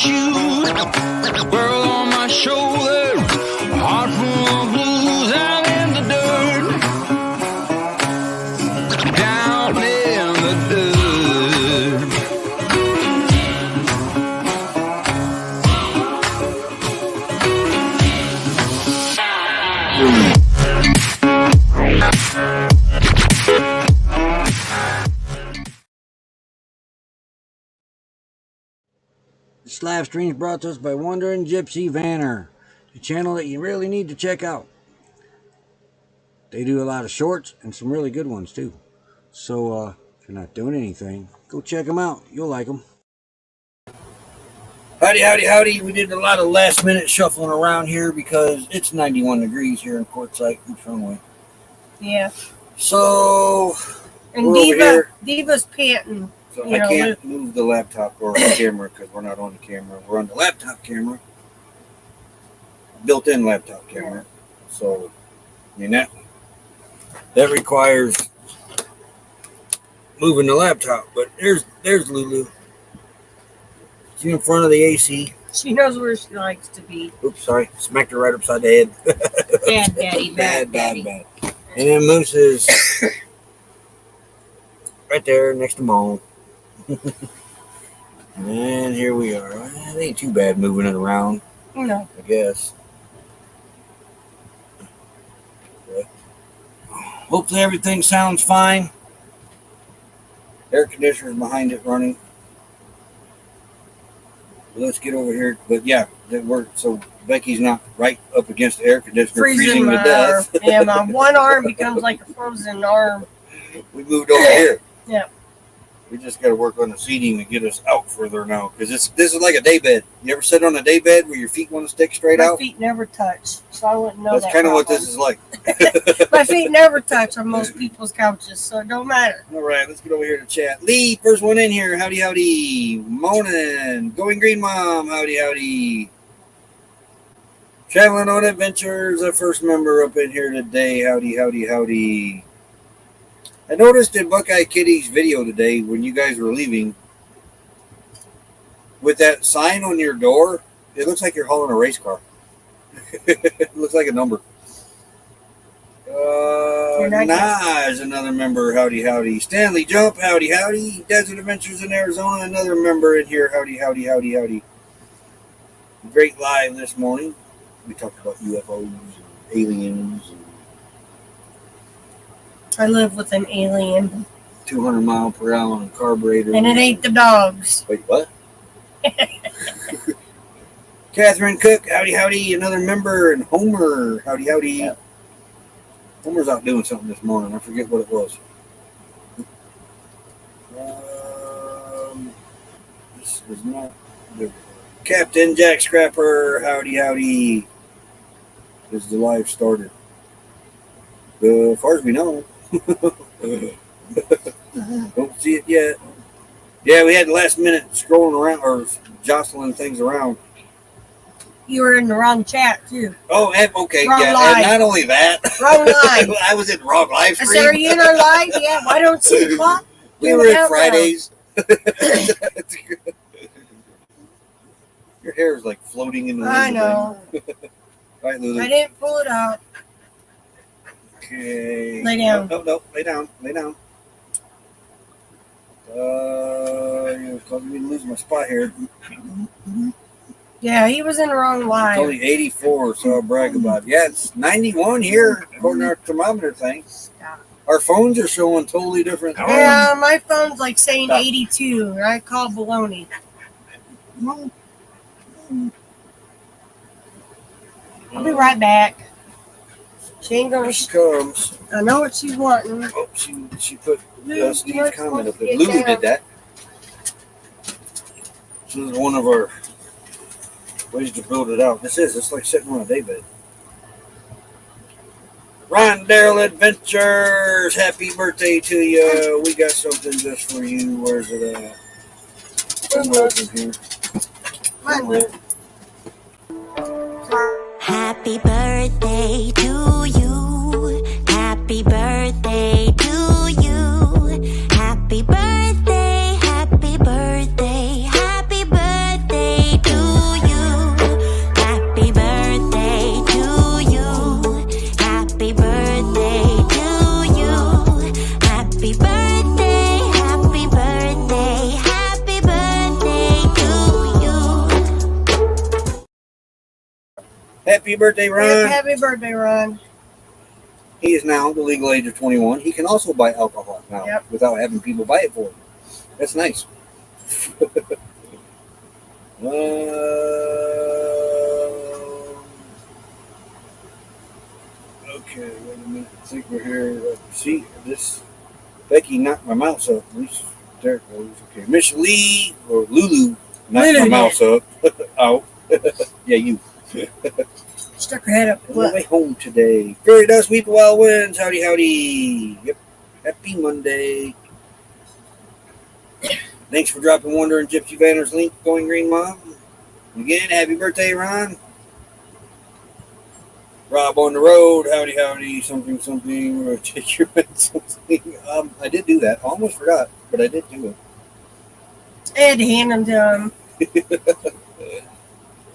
shoot. Girl on my shoulder, heart full of blues. I'm in the dirt, down in the dirt. This live stream is brought to us by Wandering Gypsy Vanner, a channel that you really need to check out. They do a lot of shorts and some really good ones too. So if you're not doing anything, go check them out. You'll like them. Howdy, howdy, howdy. We did a lot of last minute shuffling around here because it's 91 degrees here in Quartzsite. Which one way? Yeah. So, and Diva's panting. So I can't move the laptop or the camera because we're not on the camera. We're on the laptop camera. Built-in laptop camera. So, I mean, that requires moving the laptop. But there's Lulu. She's in front of the AC. She knows where she likes to be. Oops, sorry. Smacked her right upside the head. Bad daddy, bad daddy. Bad. And then Moose is right there next to Mom. And here we are. It ain't too bad moving it around. No. I guess. But hopefully everything sounds fine. Air conditioner's behind it running. Let's get over here. But yeah, that worked. So Becky's not right up against the air conditioner, freezing to death. Yeah, my one arm becomes like a frozen arm. We moved over here. Yeah. We just got to work on the seating to get us out further now. Because this is like a day bed. You ever sit on a day bed where your feet want to stick straight out? My feet never touch, so I wouldn't know. That's kind of what this is like. My feet never touch on most people's couches, so it don't matter. All right, let's get over here to chat. Lee, first one in here. Howdy, howdy. Moaning. Going Green Mom. Howdy, howdy. Traveling on Adventures, a first member up in here today. Howdy, howdy, howdy. I noticed in Buckeye Kitty's video today when you guys were leaving, with that sign on your door, it looks like you're hauling a race car. It looks like a number. Naj, another member. Howdy, howdy. Stanley Jump. Howdy, howdy. Desert Adventures in Arizona, another member in here. Howdy, howdy, howdy, howdy. Great live this morning. We talked about UFOs and aliens. I live with an alien. 200 mile per hour carburetor. And it ain't the dogs. Wait, what? Catherine Cook, howdy, howdy. Another member. And Homer, howdy, howdy. Yeah. Homer's out doing something this morning. I forget what it was. This is not the Captain Jack Scrapper, howdy, howdy. As the live started. As far as we know. Don't see it yet. Yeah, we had the last minute scrolling around or jostling things around. You were in the wrong chat too. Oh, okay. Wrong yeah, live. And not only that. Wrong live. I was in wrong live stream. I said, are you in our live? Yeah, why don't see the clock? We were at Fridays. Your hair is like floating in the wind. I know. Right, Lulu. I didn't pull it out. Okay. Lay down. No. Lay down. You're causing me to lose my spot here. Yeah, he was in the wrong live. It's only 84, so I'll brag about it. Yeah, it's 91 here, according to our thermometer thing. Stop. Our phones are showing totally different. Yeah, my phone's like saying 82, and I call baloney. I'll be right back. She ain't gonna. Here she comes. I know what she's wanting. Oh, she put Steve's comment up there. Get Lulu down. did that. This is one of our ways to build it out. It's like sitting on a daybed. Ron Darrell Adventures, happy birthday to you. We got something just for you. Where's it at? Somewhere up in here. Happy birthday to you. Happy birthday to you. Happy birthday, happy birthday, happy birthday to Happy birthday, Ron. Happy birthday, Ron. He is now the legal age of 21. He can also buy alcohol now without having people buy it for him. That's nice. Okay, wait a minute. I think we're here. See, this Becky knocked my mouse up. At least there it goes. Okay, Miss Lee or Lulu knocked my mouse up. Out. Yeah, you. Stuck her head up. On the way home today. Fairy dust, weep wild winds. Howdy, howdy. Yep. Happy Monday. Thanks for dropping Wonder and Gypsy Vanner's link, Going Green Mom. Again, happy birthday, Ron. Rob on the road. Howdy, howdy. Something, something. Or take your something. I did do that. Almost forgot, but I did do it. I had to hand them to him.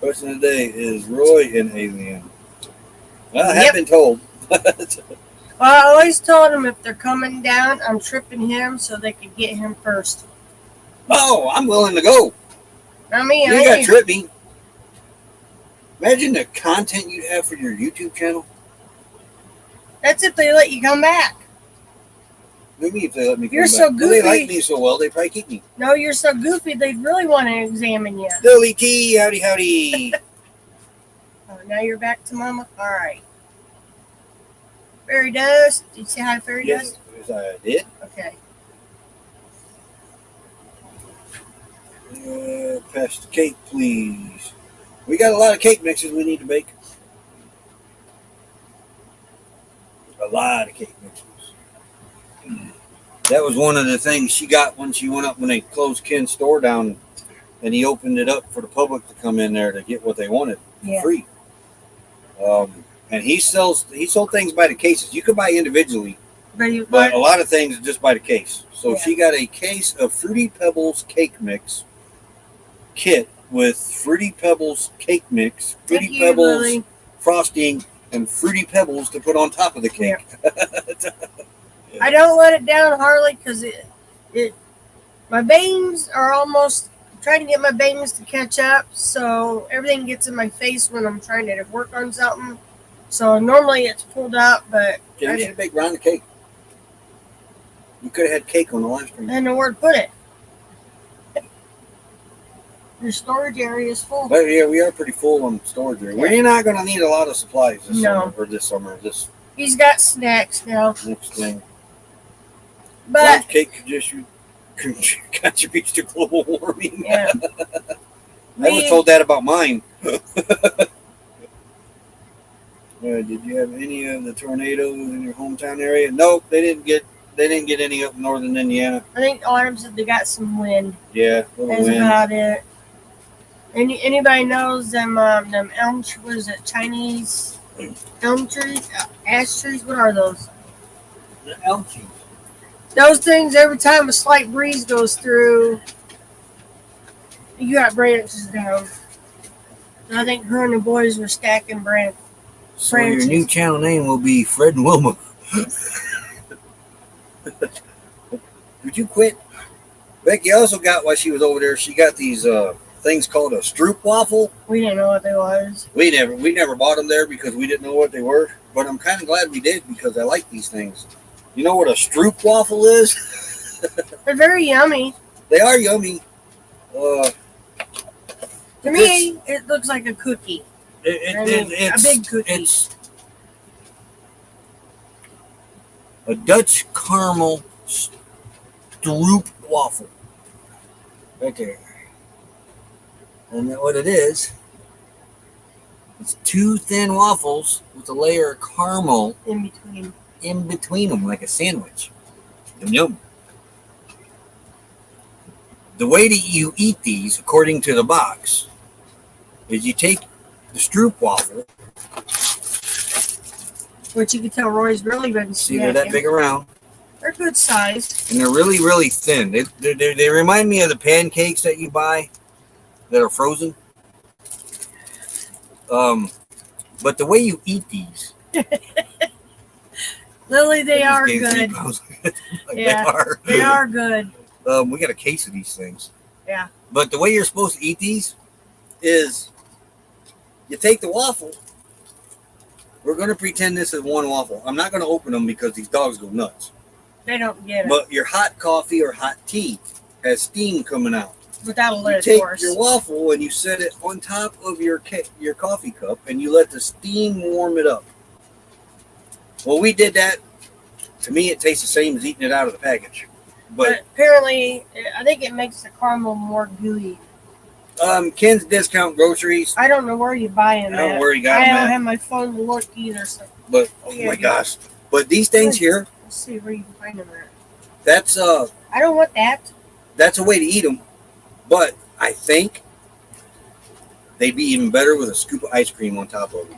Question of the day is Roy an alien? Well, I have been told. Well, I always told him if they're coming down, I'm tripping him so they could get him first. Oh, I'm willing to go. I mean, You got to trip me. Imagine the content you'd have for your YouTube channel. That's if they let you come back. Maybe if they let me come You're back. so Well, they goofy. like me so well, they probably keep me. No, you're so goofy, they'd really want to examine you. Billy T, howdy, howdy. Oh, now you're back to Mama? All right. Fairy Dust. Did you say hi, Fairy Dust? Yes, I did. Okay. Pass the cake, please. We got a lot of cake mixes we need to bake. A lot of cake mixes. That was one of the things she got when she went up when they closed Ken's store down, and he opened it up for the public to come in there to get what they wanted for free. And he sold things by the cases. You could buy individually, but a lot of things are just by the case. So she got a case of Fruity Pebbles cake mix kit with Fruity Pebbles cake mix, Fruity Pebbles Lily. Frosting, and Fruity Pebbles to put on top of the cake. I don't let it down, Harley, because my bangs are almost trying to get my bangs to catch up, so everything gets in my face when I'm trying to work on something. So normally it's pulled out, but you should make round the cake. You could have had cake on the live stream. I didn't know where to put it. Your storage area is full. But yeah, we are pretty full on storage area. We're not going to need a lot of supplies this summer. This He's got snacks now. Next thing. But cake contributes to global warming. Yeah. I was told that about mine. Did you have any of the tornadoes in your hometown area? Nope, they didn't get any up in northern Indiana. I think Autumn said they got some wind. Yeah, that's about it. Anybody knows them elm trees? What is it? Chinese elm trees? Ash trees? What are those? The elm trees. Those things, every time a slight breeze goes through, you got branches down. And I think her and the boys were stacking branches. So your new channel name will be Fred and Wilma. Would you quit? Becky also got, while she was over there, she got these things called a stroop waffle. We didn't know what they was. We never bought them there because we didn't know what they were. But I'm kind of glad we did because I like these things. You know what a stroop waffle is? They're very yummy. They are yummy. To me, it looks like a cookie. It's a big cookie. It's a Dutch caramel stroop waffle. Right there. And what it is, it's two thin waffles with a layer of caramel in between them, like a sandwich. Yum. The way that you eat these, according to the box, is you take the stroop waffle, which you can tell Roy's really been snacking. See, they're that big around. They're good size. And they're really, really thin. They remind me of the pancakes that you buy that are frozen. But the way you eat these, Lily, they are good. They are good. We got a case of these things. Yeah. But the way you're supposed to eat these is you take the waffle We're going to pretend this is one waffle. I'm not going to open them because these dogs go nuts. They don't get it. But your hot coffee or hot tea has steam coming out. Without a lid, You of take course. your waffle and you set it on top of your coffee cup and you let the steam warm it up. Well, we did that. To me, it tastes the same as eating it out of the package. But apparently, I think it makes the caramel more gooey. Ken's Discount Groceries. I don't know where you buy them I don't know at. where you got I them don't at. have my phone to look either. So But oh Yeah, my dude. gosh! But these things here, let's see where you can find them at. that's I don't want that. a way to eat them. But I think they'd be even better with a scoop of ice cream on top of them.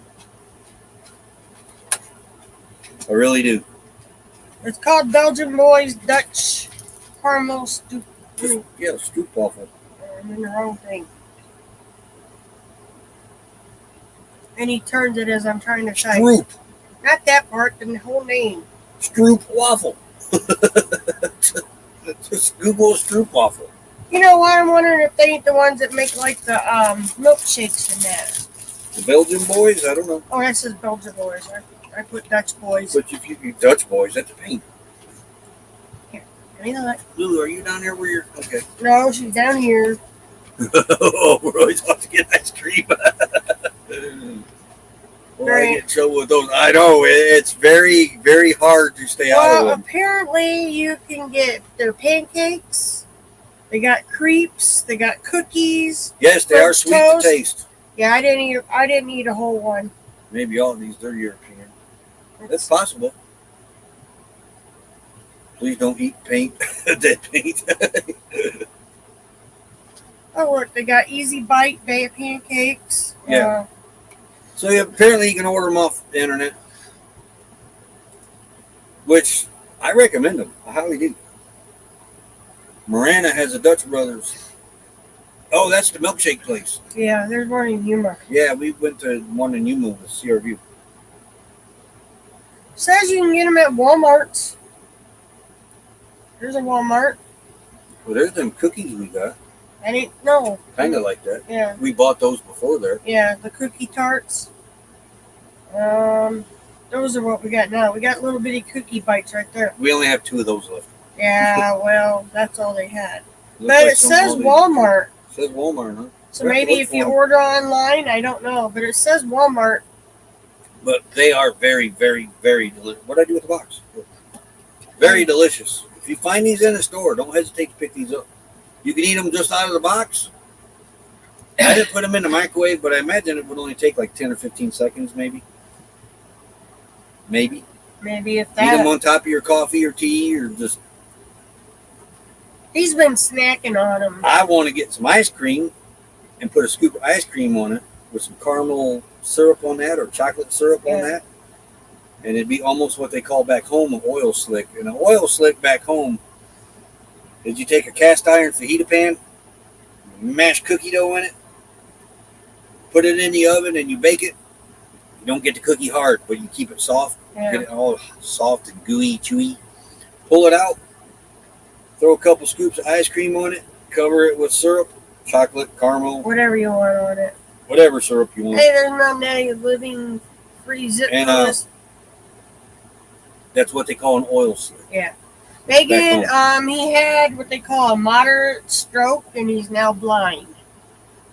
I really do. It's called Belgian Boys Dutch Caramel Stoop. Yeah, scoop waffle. I'm in the wrong thing. And he turns it as I'm trying to type. Stroop. Not that part, the whole name. Stroop waffle. Just Google Stroop waffle. You know what? I'm wondering if they ain't the ones that make like the milkshakes and that. The Belgian boys, I don't know. Oh, that says Belgian Boys. I put Dutch Boys. But if you eat Dutch boys, that's a pain. You know what? Lulu, are you down there where you're? Okay. No, she's down here. Oh, we're always about to get ice cream. Well, I get in trouble with those. I know it's very, very hard to stay out Well, of them. apparently you can get their pancakes. They got crepes. They got cookies. Yes, they are French sweet toast. to taste. Yeah, I didn't eat a whole one. Maybe all of these are European. That's possible. Please don't eat paint, dead paint. Oh, look, they got Easy Bite pancakes. Yeah. So yeah, apparently you can order them off the internet, which I recommend them. I highly do. Marana has a Dutch Brothers. Oh, that's the milkshake place. Yeah, there's one in Yuma. Yeah, we went to one in Yuma with CRV. Says you can get them at Walmart. There's a Walmart. Well, there's them cookies we got. I didn't know. Kind of like that. Yeah, We bought those before there. yeah, the cookie tarts. Those are what we got now. We got little bitty cookie bites right there. We only have 2 of those left. Yeah, well, that's all they had. Looks But like it says some Walmart. It says Walmart, huh? So We have to maybe look if for you 'em. order online, I don't know. But it says Walmart. But they are very, very, very delicious. What did I do with the box? Very delicious. If you find these in a store, don't hesitate to pick these up. You can eat them just out of the box. I didn't put them in the microwave, but I imagine it would only take like 10 or 15 seconds, maybe. Maybe. Maybe if Eat them that. on top of your coffee or tea, or just. He's been snacking on them. I want to get some ice cream and put a scoop of ice cream on it with some caramel syrup on that or chocolate syrup on that. And it'd be almost what they call back home an oil slick. And an oil slick back home is you take a cast iron fajita pan, mash cookie dough in it, put it in the oven, and you bake it. You don't get the cookie hard, but you keep it soft. Yeah. Get it all soft and gooey, chewy. Pull it out. Throw a couple scoops of ice cream on it. Cover it with syrup, chocolate, caramel, Whatever you want on it. whatever syrup you want. Hey, there's my daddy living free zip And, list. That's what they call an oil slick. Yeah. Megan, he had what they call a moderate stroke, and he's now blind.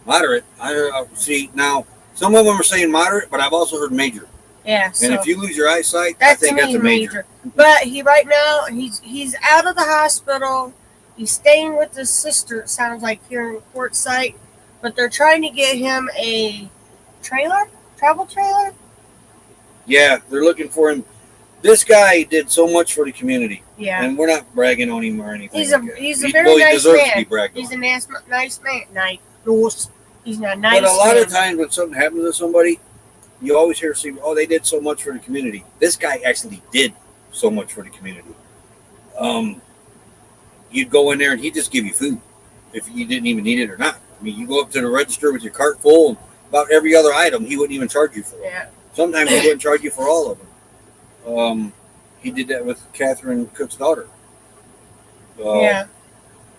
Moderate. I see now. Some of them are saying moderate, but I've also heard major. Yeah, so And if you lose your eyesight, I that's think that's a major. But he right now he's out of the hospital. He's staying with his sister. It sounds like here in Quartzsite, but they're trying to get him a travel trailer. Yeah, they're looking for him. This guy did so much for the community, Yeah, and we're not bragging on him or anything. he's like that. a He- very well, he nice deserves to be man. bragged He's on. a nice man. He's not nice. But a lot of man. times when something happens to somebody, you always hear, "Oh, they did so much for the community." This guy actually did so much for the community. You'd go in there and he'd just give you food if you didn't even need it or not. I mean, you go up to the register with your cart full, and about every other item he wouldn't even charge you for. Yeah. Sometimes he wouldn't charge you for all of them. He did that with Catherine Cook's daughter. Yeah.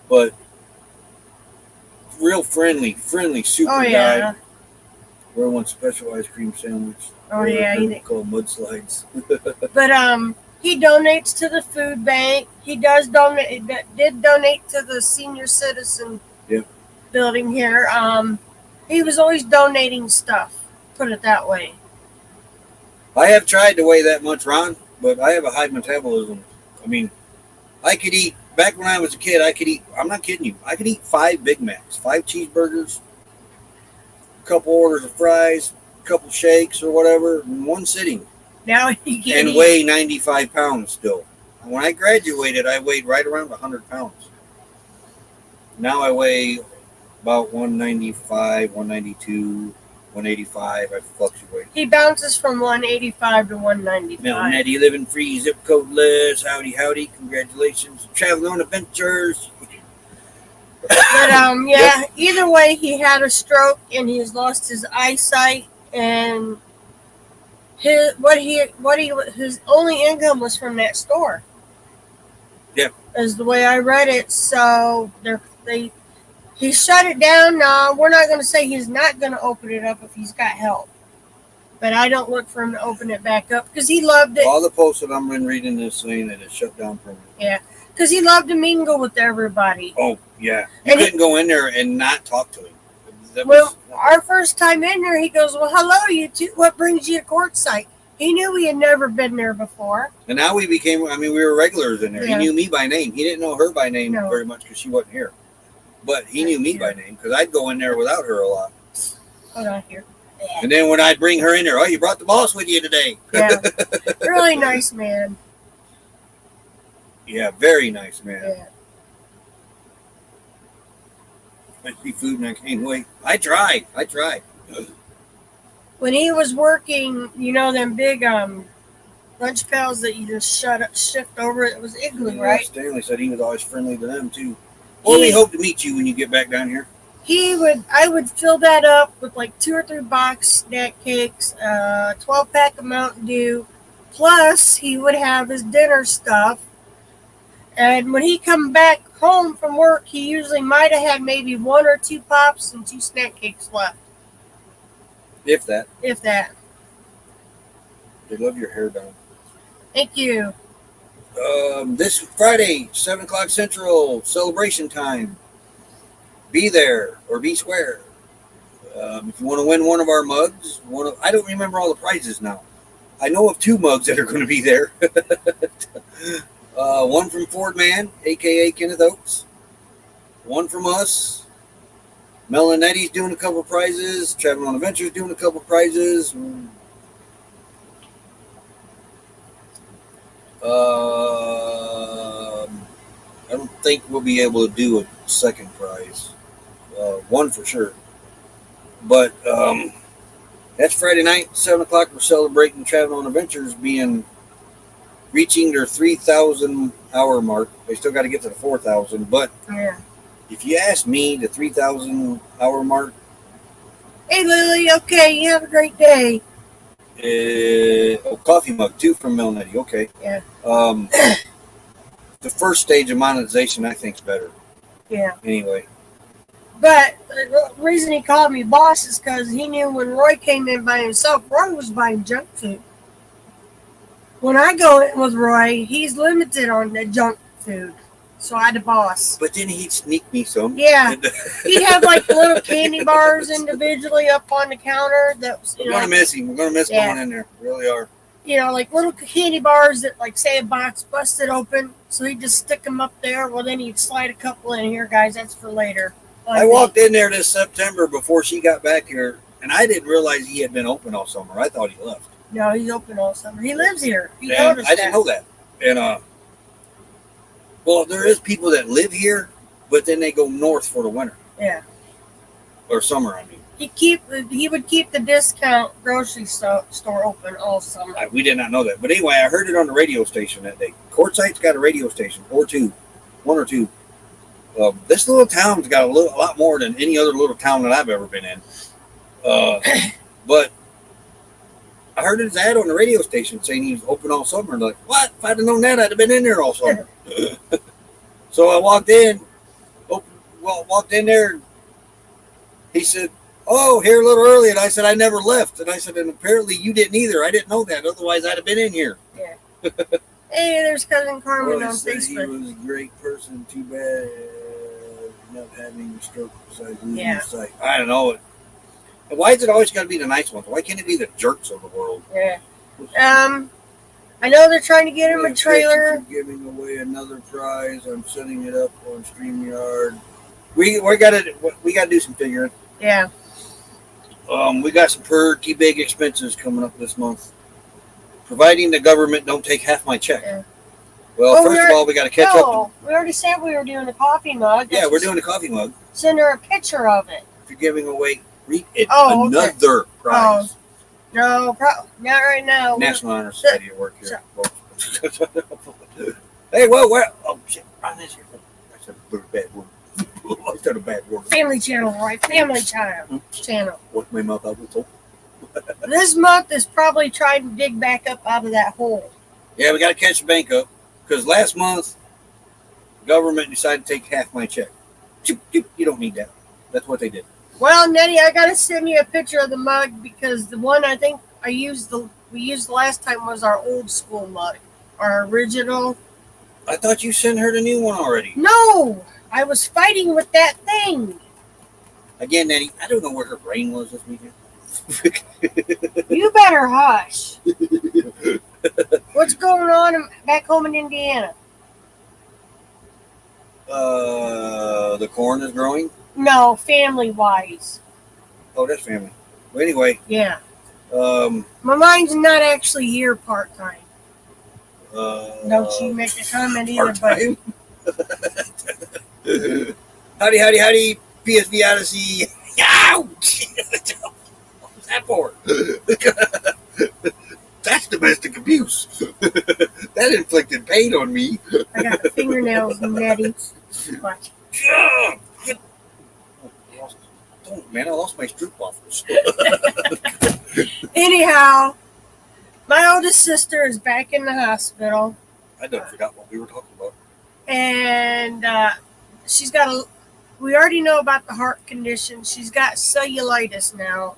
But real friendly, super Oh guy. yeah. Where one special ice cream sandwich. Oh yeah, They're called mudslides. but he donates to the food bank. He does donate. Did donate to the senior citizen building here. He was always donating stuff. Put it that way. I have tried to weigh that much, Ron, but I have a high metabolism. I mean, I could eat, back when I was a kid, I could eat, I'm not kidding you, I could eat 5 Big Macs, 5 cheeseburgers, a couple orders of fries, a couple shakes or whatever, in one sitting. Now you can't and weigh 95 pounds still. When I graduated, I weighed right around 100 pounds. Now I weigh about 195, 192, 185. I fluctuate. He bounces from 185 to 195. Now, Nettie, living free, zip code less. Howdy, howdy. Congratulations. Traveling on adventures. But yeah, either way, he had a stroke and he's lost his eyesight, and his only income was from that store. Yeah. Is the way I read it. So he shut it down. We're not going to say he's not going to open it up if he's got help. But I don't look for him to open it back up because he loved it. All the posts that I'm reading is saying that it's shut down permanently. Yeah, because he loved to mingle with everybody. Oh, yeah. You couldn't go in there and not talk to him. Our first time in there, he goes, "Well, hello, you two. What brings you to Quartzsite?" He knew we had never been there before. And now we became, we were regulars in there. Yeah. He knew me by name. He didn't know her by name very much because she wasn't here. But he knew me by name because I'd go in there without her a lot. Hold on here. And then when I'd bring her in there, oh, you brought the boss with you today. Yeah. Really nice man. Yeah, very nice man. Yeah. I see food and I can't wait. I tried. When he was working, them big lunch pails that you just shift over, it was Igloo, right? Stanley said he was always friendly to them too. Well, we hope to meet you when you get back down here. I would fill that up with like 2 or 3 box snack cakes, 12-pack of Mountain Dew, plus he would have his dinner stuff. And when he come back home from work, he usually might have had maybe 1 or 2 pops and 2 snack cakes left. If that. They love your hair down. Thank you. This Friday, 7 o'clock Central, celebration time. Be there or be square. If you want to win one of our mugs, I don't remember all the prizes now. I know of 2 mugs that are going to be there. One from Ford Man, a.k.a. Kenneth Oates. One from us. Mel and Eddie's doing a couple prizes. Traveling on Adventures doing a couple prizes. I don't think we'll be able to do a second prize. One for sure. But that's Friday night, 7 o'clock. We're celebrating Traveling on Adventures reaching their 3,000 hour mark. They still got to get to the 4,000. But if you ask me, the 3,000 hour mark. Hey, Lily. Okay, you have a great day. Coffee mug, 2 from Melnetti. Okay. Yeah. The first stage of monetization, I think, is better. Yeah. Anyway. But the reason he called me boss is because he knew when Roy came in by himself, Roy was buying junk food. When I go in with Roy, he's limited on the junk food. So I had a boss. But then he'd sneak me some. Yeah. He'd have like little candy bars individually up on the counter. We're going to miss him. We're going to miss going in there. We really are. Like little candy bars that, like, say a box busted open. So he'd just stick them up there. Well, then he'd slide a couple in here, guys. That's for later. I walked in there this September before she got back here, and I didn't realize he had been open all summer. I thought he left. No, he's open all summer. He lives here. I didn't know that. And well, there is people that live here, but then they go north for the winter. Yeah. Or summer, I mean. He would keep the discount grocery store open all summer. We did not know that. But anyway, I heard it on the radio station that day. Quartzsite's got a radio station, or 2. 1 or 2. This little town's got a lot more than any other little town that I've ever been in. But I heard his ad on the radio station saying he was open all summer. And like, what? If I'd have known that, I'd have been in there all summer. So I walked in there. He said, oh, here a little early. And I said, I never left. And I said, and apparently you didn't either. I didn't know that. Otherwise, I'd have been in here. Yeah. Hey, there's Cousin Carmen Well, on said Facebook. he was a great person. Too bad not having a stroke besides losing Yeah. his sight. I don't know. And why is it always got to be the nice ones? Why can't it be the jerks of the world? Yeah. I know they're trying to get him a Thank you trailer. for giving away another prize. I'm setting it up on StreamYard. We gotta do some figuring. Yeah. We got some pretty big expenses coming up this month. Providing the government don't take half my check. Yeah. Well, first of all, we got to catch up. No, we already said we were doing a coffee mug. Yeah, we're doing a coffee mug. Send her a picture of it. You're giving away Oh, another prize. No, not right now. National Honor Society at work here. Hey, whoa. Oh, shit. Run this here. I said a bad word. I said a bad word. Family channel, right? Family channel. Wipe my mouth out with soap. This month is probably trying to dig back up out of that hole. Yeah, we got to catch the bank up. Because last month, the government decided to take half my check. You don't need that. That's what they did. Well, Nettie, I gotta send you a picture of the mug because the one I think we used the last time was our old school mug, our original. I thought you sent her the new one already. No, I was fighting with that thing. Again, Nettie, I don't know where her brain was this weekend. You better hush. What's going on back home in Indiana? The corn is growing. No, family-wise. Oh, that's family. Well, anyway. Yeah. My mind's not actually here part-time. Don't you make a comment either, buddy. Howdy, PSV Odyssey. Ouch! What's that for? That's domestic abuse. That inflicted pain on me. I got the fingernails, Nettie. Watch. Man, I lost my stroop waffles. Anyhow, my oldest sister is back in the hospital. I done forgot what we were talking about. And she's got we already know about the heart condition. She's got cellulitis now.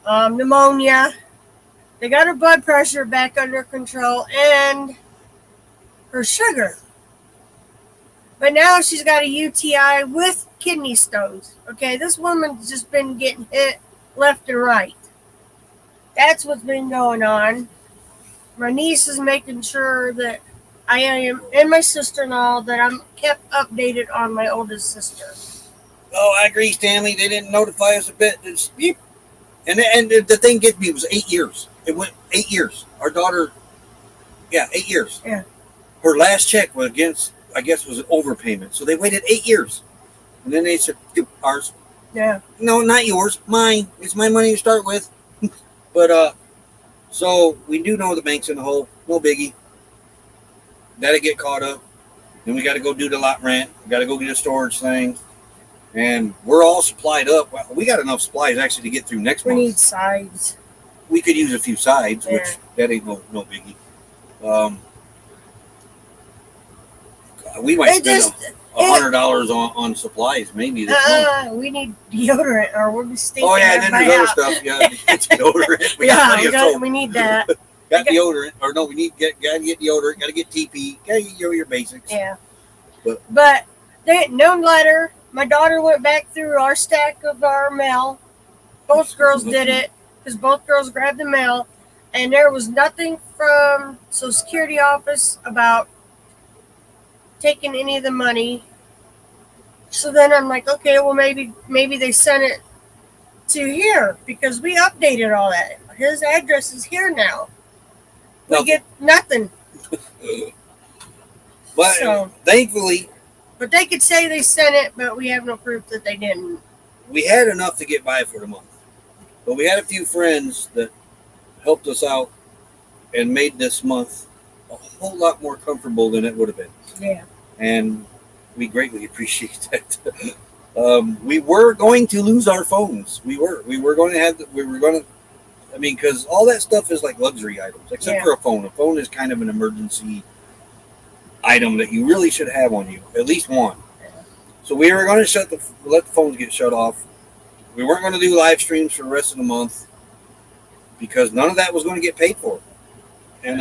Pneumonia. They got her blood pressure back under control and her sugar. But now she's got a UTI with kidney stones. Okay, this woman's just been getting hit left and right. That's what's been going on. My niece is making sure that I am, and my sister-in-law, that I'm kept updated on my oldest sister. Oh, I agree, Stanley. They didn't notify us a bit. And the thing gets me, it was 8 years. It went 8 years. Our daughter, 8 years. Yeah. Her last check was against, I guess, was an overpayment. So they waited 8 years. And then they said, ours. Yeah. No, not yours. Mine. It's my money to start with. But, so we do know the bank's in the hole. No biggie. That'll get caught up. Then we got to go do the lot rent. We got to go get a storage thing. And we're all supplied up. Well, we got enough supplies actually to get through next month. We need sides. We could use a few sides, Yeah. which that ain't no biggie. We might spend $100 on supplies maybe this month. We need deodorant, or we'll be stinking. Oh yeah, and then there's other stuff. Yeah, it's deodorant. We got plenty of soap. We need that. Got deodorant, or no, we need gotta get deodorant. Got to get TP. Got to get your basics. Yeah. But no letter. My daughter went back through our stack of our mail. Both girls did it because both girls grabbed the mail, and there was nothing from Social Security office about taking any of the money. So then I'm like, okay, well maybe they sent it to here because we updated all that. His address is here now. We get nothing. But thankfully. But they could say they sent it, but we have no proof that they didn't. We had enough to get by for the month. But we had a few friends that helped us out and made this month a whole lot more comfortable than it would have been. Yeah. And we greatly appreciate that. We were going to lose our phones. We were going to, because all that stuff is like luxury items, except for a phone. A phone is kind of an emergency item that you really should have on you, at least one. So we were going to let the phones get shut off, we weren't going to do live streams for the rest of the month because none of that was going to get paid for. And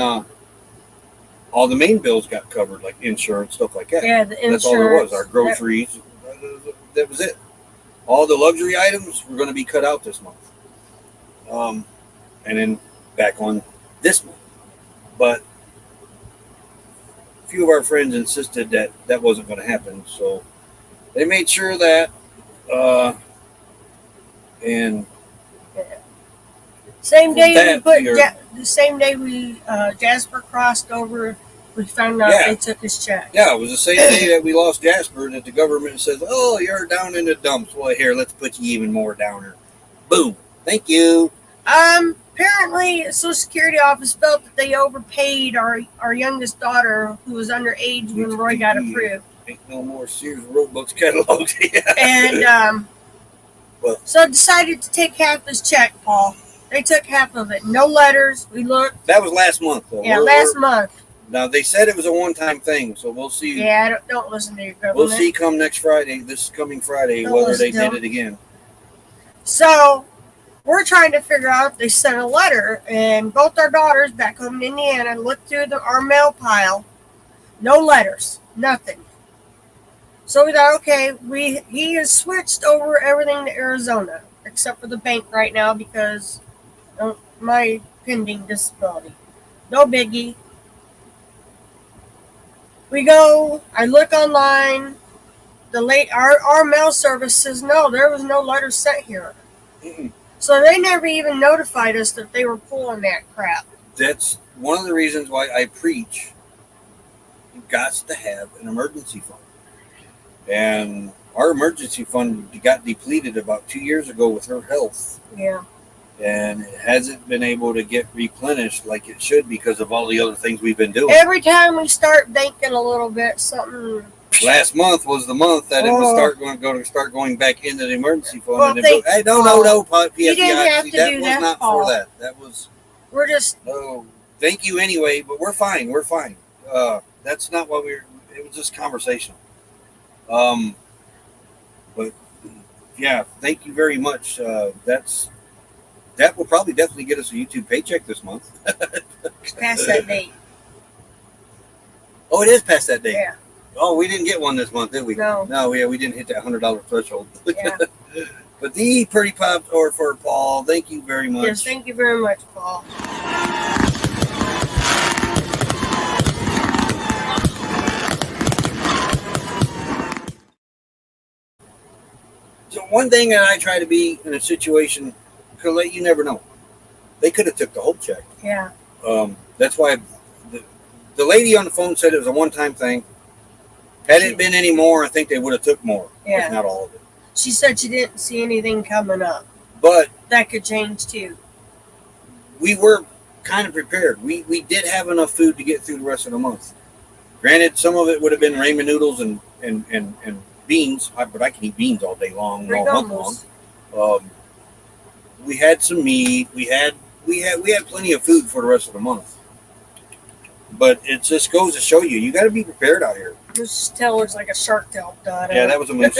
all the main bills got covered, like insurance, stuff like that. Yeah, the insurance. That's all there was. Our groceries, that was it. All the luxury items were going to be cut out this month. And then back on this month. But a few of our friends insisted that that wasn't going to happen. So they made sure that, and same day that we put the same day we Jasper crossed over, we found out they took his check. Yeah, it was the same day that we lost Jasper that the government says, "Oh, you're down in the dumps. Well, here, let's put you even more downer." Boom. Thank you. Apparently, the Social Security office felt that they overpaid our youngest daughter, who was underage when Roy got approved. Ain't no more Sears Roebuck's catalogs. And so decided to take half his check, Paul. They took half of it. No letters. We looked. That was last month, though. Yeah, last month. Now, they said it was a one-time thing, so we'll see. Yeah, don't listen to your government. We'll see come next Friday, this coming Friday, whether they did it again. So we're trying to figure out if they sent a letter, and both our daughters back home in Indiana looked through our mail pile. No letters, nothing. So we thought, okay, he has switched over everything to Arizona, except for the bank right now because of my pending disability. No biggie. We go, I look online, our mail service says no, there was no letter sent here. Mm-mm. So they never even notified us that they were pulling that crap. That's one of the reasons why I preach you've got to have an emergency fund. And our emergency fund got depleted about 2 years ago with her health. Yeah. And it hasn't been able to get replenished like it should because of all the other things we've been doing. Every time we start banking a little bit, something. Last month was the month that it was start going back into the emergency fund. Well, no, you didn't have to that do was that, not Paul. for that. That was. We're just. Oh, thank you anyway, but we're fine. We're fine. That's not what we were. It was just conversational. But yeah, thank you very much. That will probably definitely get us a YouTube paycheck this month. Past that date. Oh, it is past that date. Yeah. Oh, we didn't get one this month, did we? No. No, yeah, we didn't hit that $100 threshold. Yeah. But the Pretty Pops or for Paul, thank you very much. Yes, thank you very much, Paul. So one thing that I try to be in a situation, because you never know. They could have took the whole check. Yeah. That's why the lady on the phone said it was a one-time thing. Had it been any more, I think they would have took more. Yeah. If not all of it. She said she didn't see anything coming up. But that could change too. We were kind of prepared. We did have enough food to get through the rest of the month. Granted, some of it would have been ramen noodles and beans, but I can eat beans all day long, all month long. We had some meat. We had plenty of food for the rest of the month. But it just goes to show you got to be prepared out here. This tail looks like a shark tail. Yeah, that was a moose.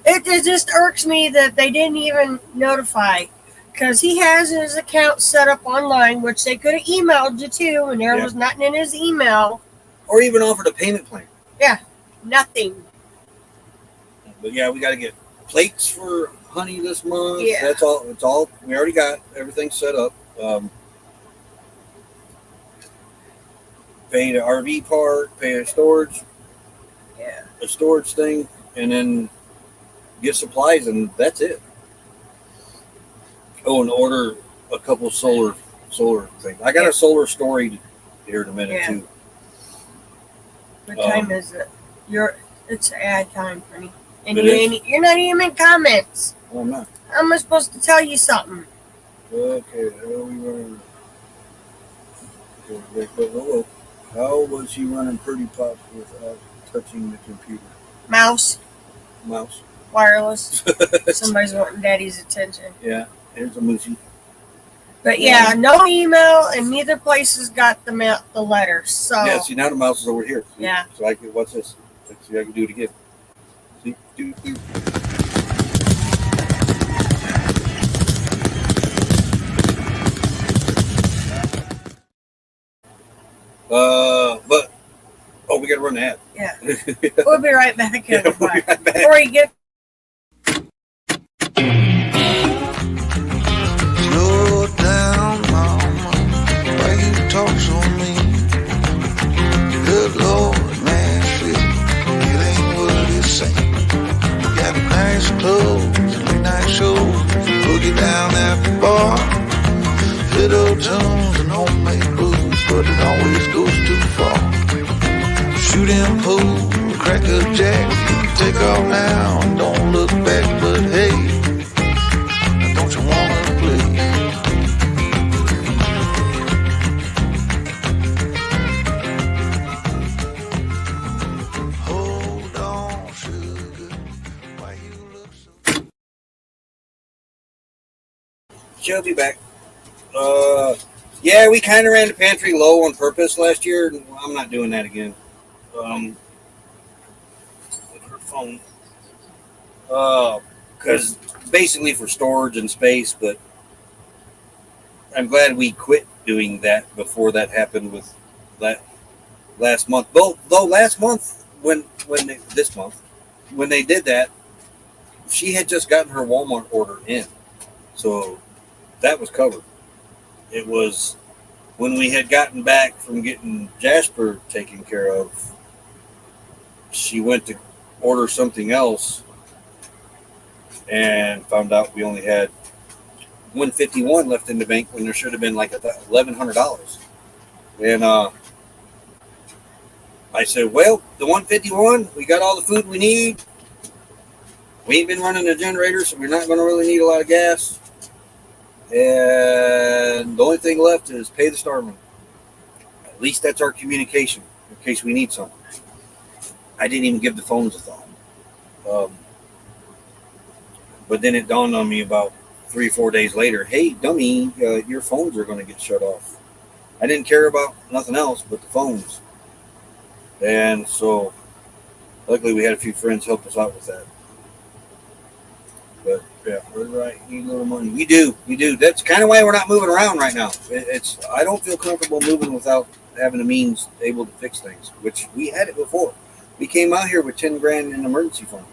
It just irks me that they didn't even notify, because he has his account set up online, which they could have emailed you to, and there was nothing in his email. Or even offered a payment plan. Yeah, nothing. But yeah, we got to get plates for honey this month. Yeah. That's all. It's all. We already got everything set up. Pay the RV park, pay a storage. Yeah. A storage thing, and then get supplies, and that's it. Oh, and order a couple solar things. I got a solar story here in a minute too. What time is it? It's ad time, honey. And you're not even in comments. Oh, I'm not. How am I supposed to tell you something? Okay, how are we running? How was he running Pretty Pops without touching the computer? Mouse. Wireless. Somebody's wanting daddy's attention. Yeah, here's a moosey. But yeah, no email, and neither place has got the letter. So yeah, see, now the mouse is over here. See? Yeah. So what's this? Let's see if I can do it again. See? But we got to run the ad. Yeah. We'll be right back. Yeah, we'll be right back. Before you get Slow down, mama. Why you talk so mean? Good Lord, man, shit. It ain't what it seems. Got nice clothes, late night shows, boogie down at the bar. Fiddle tunes and homemade blues, but it always goes too far. Shooting pool, crack a jack, take off now and don't look back. But hey, don't you wanna play? Hold on, sugar, why you look so... She'll be back. Yeah, we kind of ran the pantry low on purpose last year. I'm not doing that again. With her phone. Because basically for storage and space, but I'm glad we quit doing that before that happened with that last month. Though last month, this month, when they did that, she had just gotten her Walmart order in. So that was covered. It was when we had gotten back from getting Jasper taken care of, she went to order something else and found out we only had $151 left in the bank when there should have been like $1,100. And I said, well, the $151, we got all the food we need. We ain't been running the generator, so we're not going to really need a lot of gas. And the only thing left is pay the starman. At least that's our communication in case we need something. I didn't even give the phones a thought. But then it dawned on me about 3 or 4 days later, hey, dummy, your phones are going to get shut off. I didn't care about nothing else but the phones. And so luckily we had a few friends help us out with that. But yeah, we're right. You need a little money. We do. That's kind of why we're not moving around right now. I don't feel comfortable moving without having the means able to fix things, which we had it before. We came out here with 10 grand in emergency fund.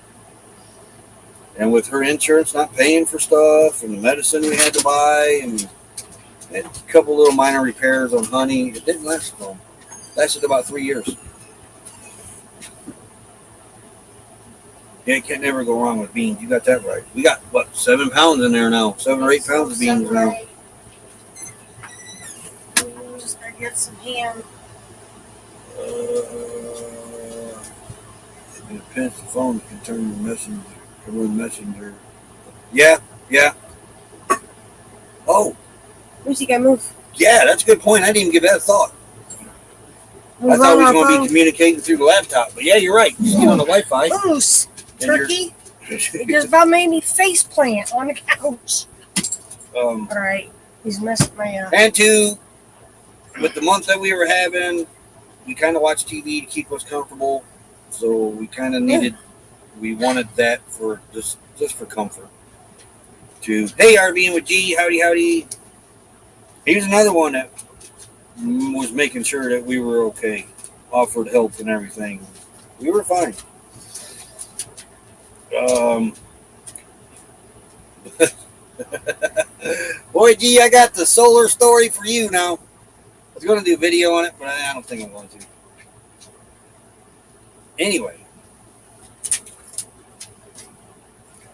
And with her insurance not paying for stuff and the medicine we had to buy and a couple little minor repairs on Honey, it didn't last long. It lasted about 3 years. Yeah, you can't never go wrong with beans. You got that right. We got, 7 pounds in there now. 7 or 8 pounds of beans now. just gotta get some ham. It depends. The phone can turn the messenger. Messenger. Yeah. Oh. Lucy, gotta move. Yeah, that's a good point. I didn't even give that a thought. I thought we was going to be communicating through the laptop. But yeah, you're right. Just get on the Wi-Fi. Loose, turkey. It just about made me face plant on the couch. All right. He's messed my And with the month that we were having, we kind of watched TV to keep us comfortable. So we kind of we wanted that for just for comfort. Hey, RVing with G, howdy. He was another one that was making sure that we were okay, offered help and everything. We were fine. Boy, G, I got the solar story for you now. I was going to do a video on it, but I don't think I'm going to. Anyway.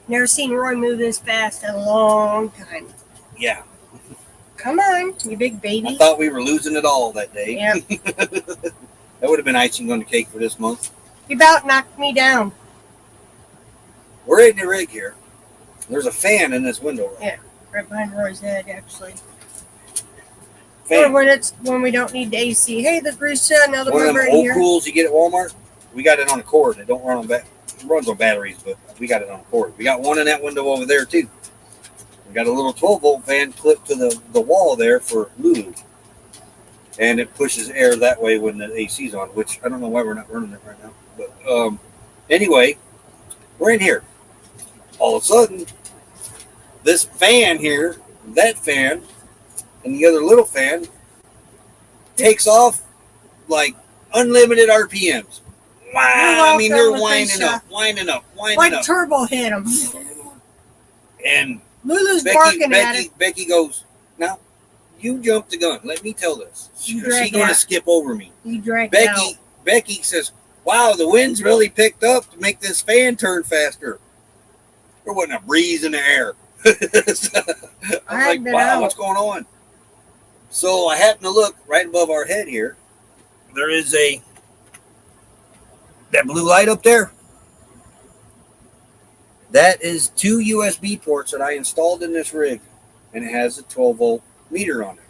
Never seen Roy move this fast in a long time. Yeah. Come on, you big baby. I thought we were losing it all that day. Yeah. That would have been icing on the cake for this month. You about knocked me down. We're in the rig here. There's a fan in this window. Yeah, right behind Roy's head, actually. Fan. Or when we don't need the AC. Hey, the Bruce, another One of member them in old here. cools you get at Walmart. We got it on a cord. It don't run on it runs on batteries, but we got it on a cord. We got one in that window over there too. We got a little 12-volt fan clipped to the wall there for Lulu. And it pushes air that way when the AC's on, which I don't know why we're not running it right now. But anyway, we're in here. All of a sudden, this fan here, that fan, and the other little fan takes off like unlimited RPMs. Wow, I mean they're welcome, winding up. Like turbo hit them. And Lulu's barking at it. Becky goes, now you jumped the gun. Let me tell this. She's going to skip over me. You drag it out. Becky says, wow, the wind's really picked up to make this fan turn faster. There wasn't a breeze in the air. I'm like, wow, what's going on? So I happen to look right above our head here. There is that blue light up there. That is 2 USB ports that I installed in this rig, and it has a 12-volt meter on it.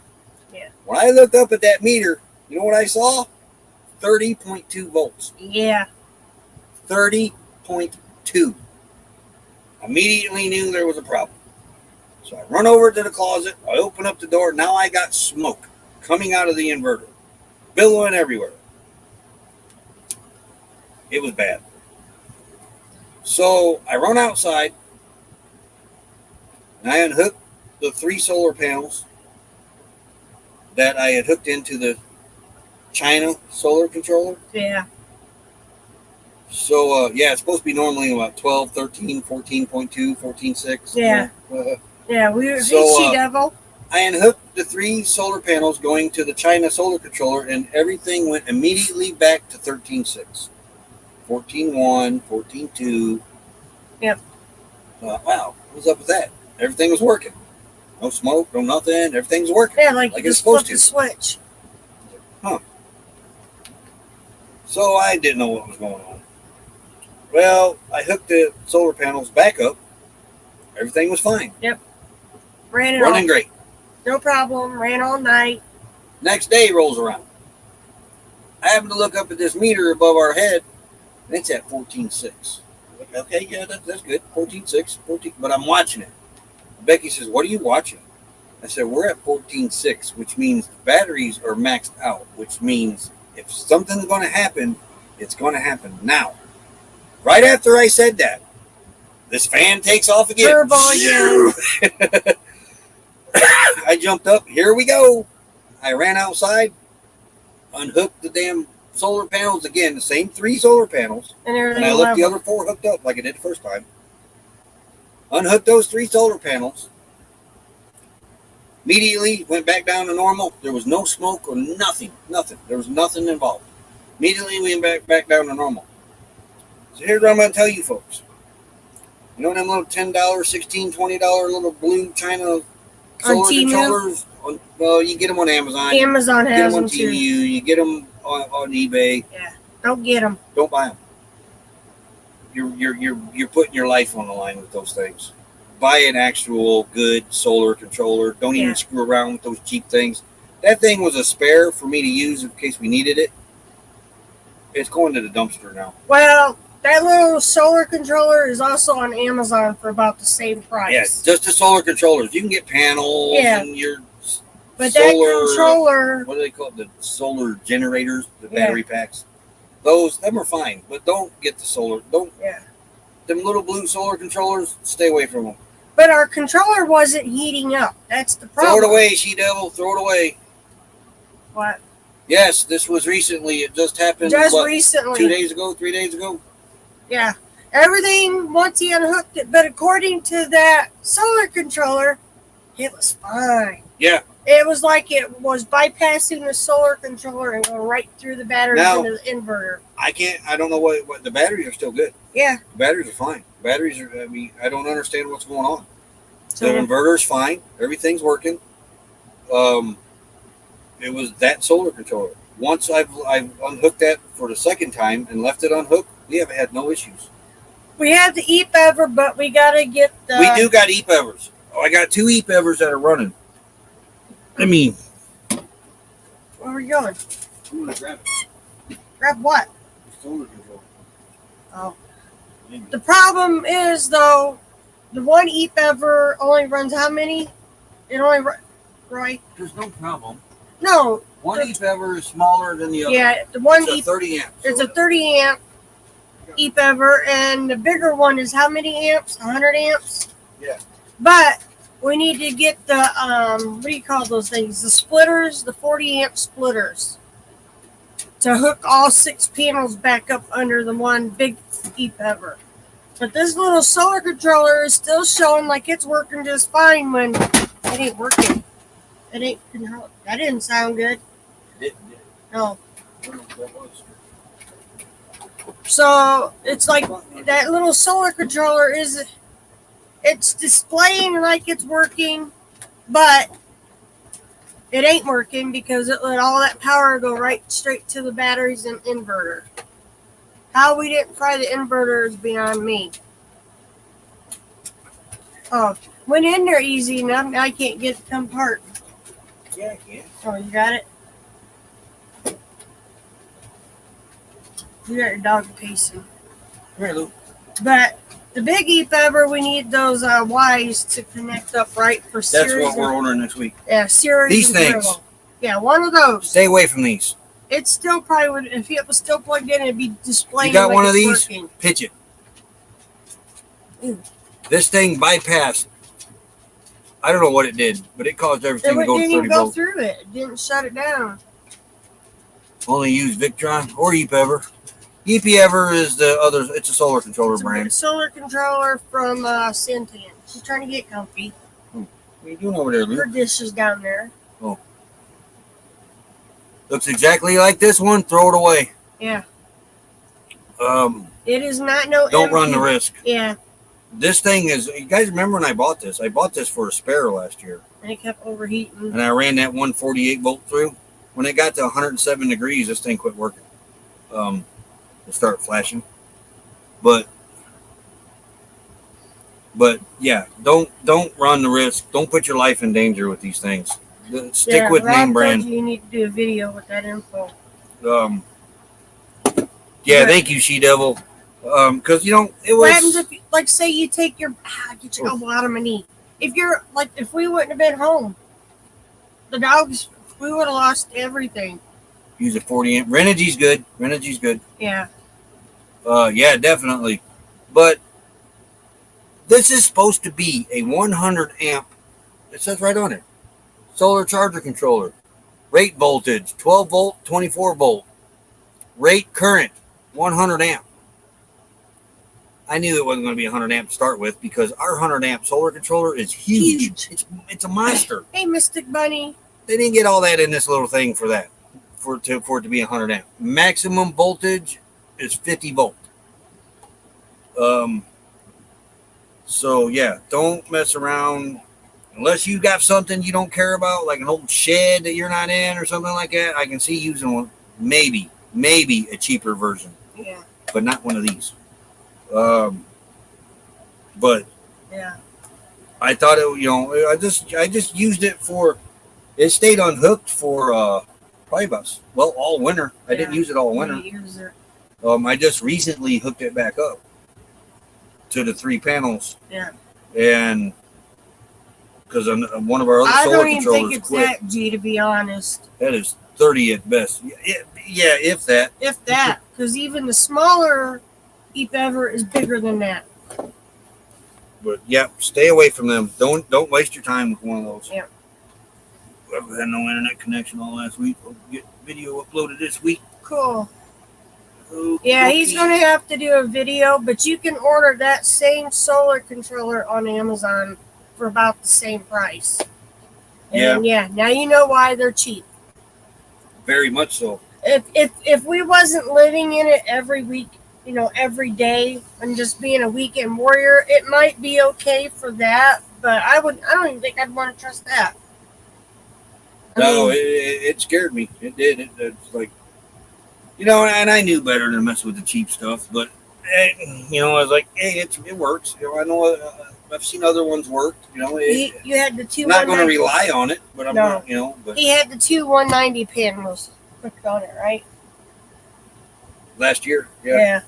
Yeah. When I looked up at that meter, you know what I saw? 30.2 volts. Yeah. 30.2. Immediately knew there was a problem. So I run over to the closet. I open up the door. Now I got smoke coming out of the inverter, billowing everywhere. It was bad. So I run outside, and I unhooked the 3 solar panels that I had hooked into the China solar controller. Yeah. So, it's supposed to be normally about 12, 13, 14.2, 14.6. Yeah. Yeah, we were Devil. I unhooked the 3 solar panels going to the China solar controller, and everything went immediately back to 13.6. 14.1, 14.2. Yep. Wow, what's up with that? Everything was working. No smoke, no nothing. Everything's working. Yeah, like it's supposed to. The switch. Huh. So I didn't know what was going on. Well, I hooked the solar panels back up. Everything was fine. Yep. Running great. No problem. Ran all night. Next day rolls around. I happen to look up at this meter above our head, and it's at 14.6. Okay, yeah, that's good. 14.6, 14. But I'm watching it. Becky says, "What are you watching?" I said, "We're at 14.6, which means the batteries are maxed out, which means if something's going to happen, it's going to happen now." Right after I said that, this fan takes off again. Turbo again. I jumped up. Here we go. I ran outside, unhooked the damn solar panels again, the same 3 solar panels, and I left the other 4 hooked up like I did the first time. Unhooked those 3 solar panels. Immediately went back down to normal. There was no smoke or nothing. There was nothing involved. Immediately we went back down to normal. So here's what I'm going to tell you folks. You know them little $10, $16, $20 little blue China solar controllers? Well, you get them on Amazon. Amazon has them too. too. You get them on eBay. Yeah, don't get them. Don't buy them. You're putting your life on the line with those things. Buy an actual good solar controller. Don't even screw around with those cheap things. That thing was a spare for me to use in case we needed it. It's going to the dumpster now. Well, that little solar controller is also on Amazon for about the same price. Yeah, just the solar controllers. You can get panels and your but solar, that controller... What do they call it? The solar generators, the battery packs. Them are fine, but don't get the solar. Them little blue solar controllers, stay away from them. But our controller wasn't heating up. That's the problem. Throw it away, she-devil. Throw it away. What? Yes, this was recently. It just happened. Recently. 2 days ago, 3 days ago. Yeah. Everything, once he unhooked it, but according to that solar controller, it was fine. Yeah. It was like it was bypassing the solar controller and going right through the batteries into the inverter. I don't know what the batteries are still good. Yeah. The batteries are fine. I don't understand what's going on. So, the inverter's fine. Everything's working. It was that solar controller. Once I've unhooked that for the second time and left it unhooked, we have had no issues. We have the e-bever, but we got to get the... We do got e-bevers. I got 2 e-bevers that are running. Where are we going? I'm going to grab it. Grab what? Solar controller. Oh. The problem is, though, the one e-bever only runs how many? It only Roy? There's no problem. No. One e-bever is smaller than the other. Yeah, the one it's a 30 amp. It's a 30 amp e-bever, and the bigger one is how many amps? 100 amps? Yeah. But we need to get the, what do you call those things? The splitters, the 40 amp splitters. to hook all 6 panels back up under the one big e-pever. But this little solar controller is still showing like it's working just fine when it ain't working. It ain't. That didn't sound good. It No. I don't know what that was. So it's like that little solar controller it's displaying like it's working, but it ain't working because it let all that power go right straight to the batteries and inverter. How we didn't fry the inverter is beyond me. Oh, went in there easy enough. Now I can't get it to come apart. Yeah, I can. Oh, you got it? You got your dog pacing. Come here, Lou. But the big e-pever, we need those Ys to connect up right for That's series. what we're ordering next week. Yeah, series. These and things. turbo. Yeah, one of those. Stay away from these. It still probably would, if it was still plugged in, it'd be displaying. You got like one of it's these? working. Pitch it. Ooh. This thing bypassed. I don't know what it did, but it caused everything to It go to didn't 30 even go volts. through it. It didn't shut it down. Only use Victron or EPEver. EPEver is the other. It's a solar controller It's a brand. solar controller from Santan. She's trying to get comfy. What are you doing over there, Her Lou? dish is down there. Looks exactly like this one. Throw it away. Yeah. Um, It is not no. don't empty. run the risk. Yeah. This thing is. You guys remember when I bought this? I bought this for a spare last year, And it kept overheating. and I ran that 148 volt through. When it got to 107 degrees, this thing quit working. It started flashing. But yeah, don't run the risk. Don't put your life in danger with these things. Stick with Rob name told brand. You need to do a video with that info. Yeah, Right. thank you, She Devil. Because it What happens was. if, like, say you take your get your elbow out of my knee? If you're like, if we wouldn't have been home, the dogs, we would have lost everything. Use a 40 amp. Renogy's good. Renogy's good. Yeah. Yeah, definitely. But this is supposed to be a 100 amp. It says right on it. Solar charger controller. Rate voltage 12 volt, 24 volt. Rate current 100 amp. I knew it wasn't going to be 100 amp to start with because our 100 amp solar controller is huge. It's a monster. Hey, Mystic Bunny. They didn't get all that in this little thing for that. For it to be 100 amp. Maximum voltage is 50 volt. So yeah, don't mess around unless you got something you don't care about, like an old shed that you're not in or something like that. I can see using one, maybe a cheaper version, Yeah. but not one of these. But Yeah. I thought it, I just used it for. It stayed unhooked for probably about all winter. I didn't use it all winter. Use it. I just recently hooked it back up to the 3 panels. Yeah. And because one of our other I solar don't even controllers think it's quit. that G, to be honest. That is 30 at best. Yeah, if that. If that, because even the smaller e-pever is bigger than that. But yeah, stay away from them. Don't waste your time with one of those. Yeah. Whoever had no internet connection all last week, we'll get video uploaded this week. Cool. Okay. Yeah, he's going to have to do a video, but you can order that same solar controller on Amazon for about the same price. And yeah, now you know why they're cheap. Very much so. If we wasn't living in it every week, every day, and just being a weekend warrior, it might be okay for that, but I don't even think I'd want to trust that. No, it scared me. It did. It's like, and I knew better than to mess with the cheap stuff, but I was like, hey, it works. I know I've seen other ones work. You had the two. I'm not going to rely on it, but I'm not. But he had the two 190 panels hooked on it, right? Last year, yeah.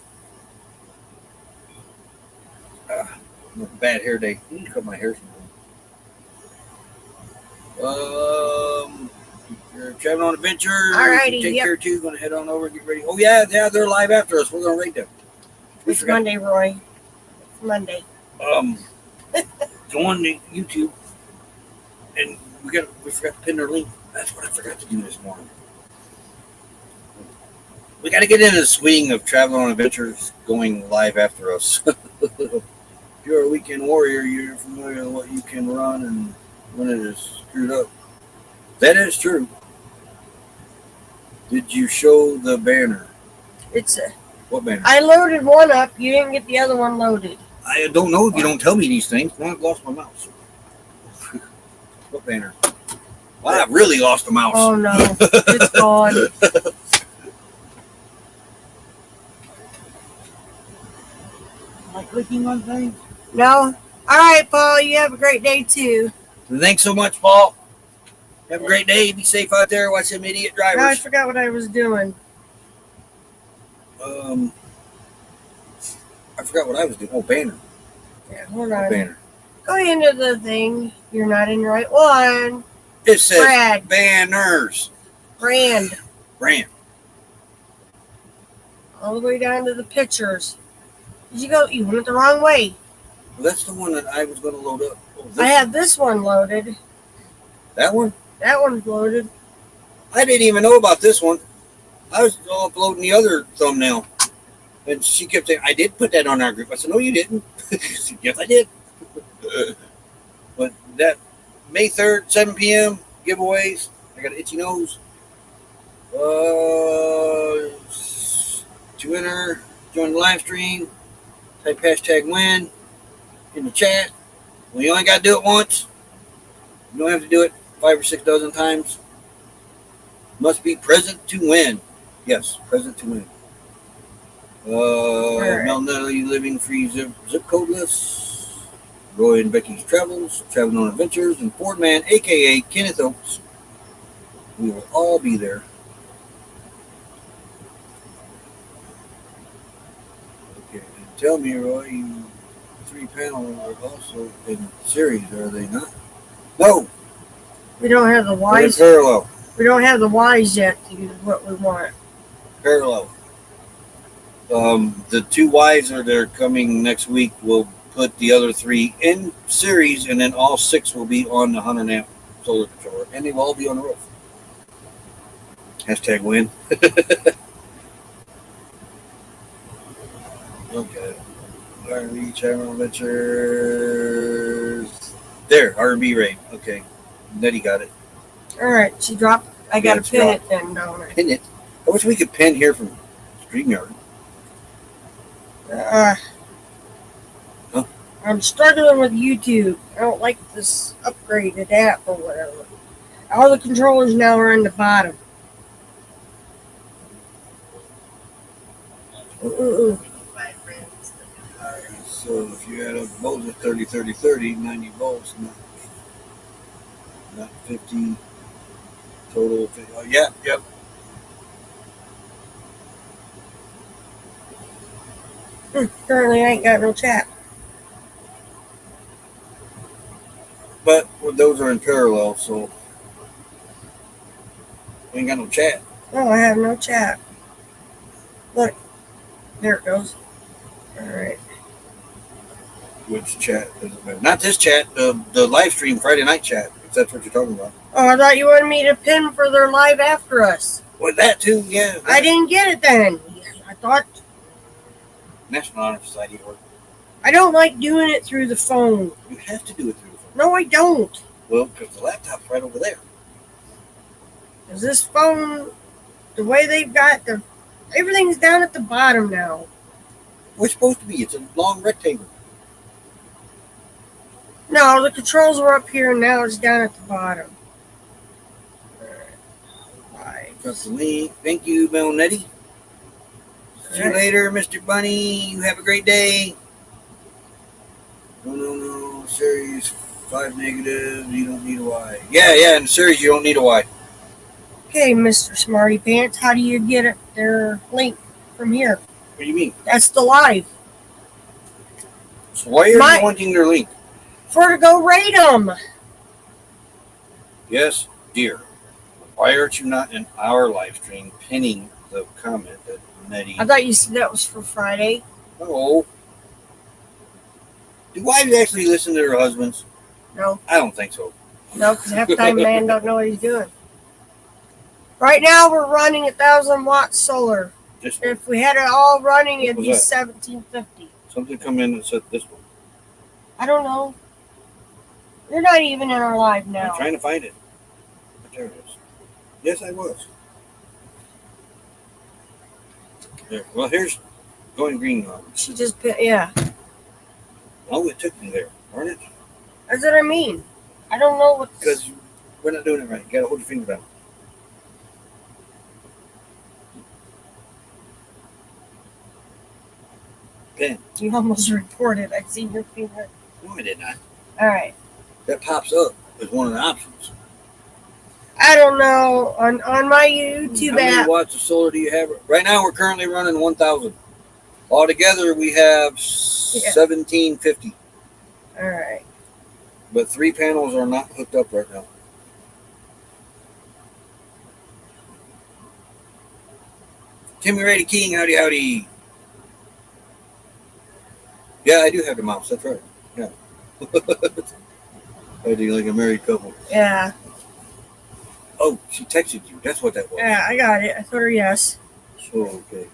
Bad hair day. I need to cut my hair sometime. You're traveling on adventure. Alrighty, take care too. Going to head on over and get ready. Oh yeah, they're live after us. We're going to rate them. It's Monday, Roy. It's Monday. Go on to YouTube, and we forgot to pin their link. That's what I forgot to do this morning. We got to get into the swing of Traveling on Adventures going live after us. If you're a weekend warrior, you're familiar with what you can run and when it is screwed up. That is true. Did you show the banner? It's a. What banner? I loaded one up. You didn't get the other one loaded. I don't know if you don't tell me these things. Now I've lost my mouse. What banner? Well, I've really lost the mouse. Oh no, it's gone. Am I clicking on things? No. All right, Paul. You have a great day too. Thanks so much, Paul. Have a great day. Be safe out there. Watch them idiot Now I drivers. forgot what I was doing. I forgot what I was doing. Oh, banner. Yeah, hold on. Banner. Go into the thing. You're not in the right one. It says Brad. banners. Brand. Brand. All the way down to the pictures. Did you go? You went the wrong way. Well, that's the one that I was going to load up. Oh, I have this one loaded. that one? That one's loaded. I didn't even know about this one. I was uploading the other thumbnail. And she kept saying, I did put that on our group. I said, no, you didn't. She said, yes, I did. But that May 3rd, 7 p.m. giveaways. I got an itchy nose. To enter, join the live stream, type hashtag win in the chat. Well, you only got to do it once. You don't have to do it 5 or 6 dozen times. Must be present to win. Yes, present to win. Right. Mel Natalie living free zip codeless. Roy and Becky's travels, traveling on adventures, and Ford Man, aka Kenneth Oaks. We will all be there. Okay, and tell me, Roy, you 3 panels are also in series, are they not? No, We don't have the they're in Ys. parallel. We don't have the Ys yet to use what we want. Parallel. The 2 Ys that are coming next week will put the other 3 in series, and then all 6 will be on the 100 amp solar controller, and they will all be on the roof. Hashtag win. Okay. R&B Channel Adventures. There, R&B raid. Okay. Nettie got it. All right, she dropped. I got to it's pin dropped. it then, don't I? Pin it. I wish we could pin here from StreamYard. Huh? I'm struggling with YouTube. I don't like this upgraded app or whatever. All the controllers now are in the bottom. Ooh. Alright, so if you add up volts at 30, 30, 30, 90 volts, not 50 total. 50, oh, yeah, yep. Currently, I ain't got no chat. But well, those are in parallel, so we ain't got no chat. No, I have no chat. Look, there it goes. All right. Which chat does it matter? Not this chat, the live stream Friday night chat, if that's what you're talking about. Oh, I thought you wanted me to pin for their live after us. Well, that too, yeah. I didn't get it then. I thought National Honor Society work. I don't like doing it through the phone. You have to do it through the phone. No, I don't. Well, because the laptop's right over there. Because this phone, the way they've got everything's down at the bottom now. We're supposed to be. It's a long rectangle. No, the controls were up here and now it's down at the bottom. Alright. Got the link. Thank you, Melnetti. See you later, Mr. Bunny. You have a great day. No. Series 5 negative. You don't need a Y. Yeah. In the series, you don't need a Y. Okay, Mr. Smarty Pants, how do you get it? Their link from here? What do you mean? That's the live. So why are you wanting their link? For to go rate them. Yes, dear. Why aren't you not in our live stream pinning the comment that Nettie? I thought you said that was for Friday. No. Do wives actually listen to their husbands? No. I don't think so. No, because half the time man don't know what he's doing. Right now we're running 1,000 watt solar. This one. If we had it all running, it'd What be was $1,750. Something come in and said this one. I don't know. You're not even in our live now. I'm trying to find it. There it is. Yes, I was. There. Well, here's going green on. She just, yeah. Oh, it took me there, darn it. That's what I mean. I don't know what. Because we're not doing it right. You gotta hold your finger down. Okay. You almost reported. I've seen your finger. No, I did not. All right. That pops up as one of the options. I don't know. On my YouTube How many app, watts of solar do you have? Right now, we're currently running 1,000. Altogether, we have 1,750. all right. But 3 panels are not hooked up right now. Timmy Rady King, howdy, howdy. Yeah, I do have the mouse. That's right. Yeah. I do like a married couple. Yeah. Oh, she texted you. That's what that was. Yeah, I got it. I told her yes. So, okay.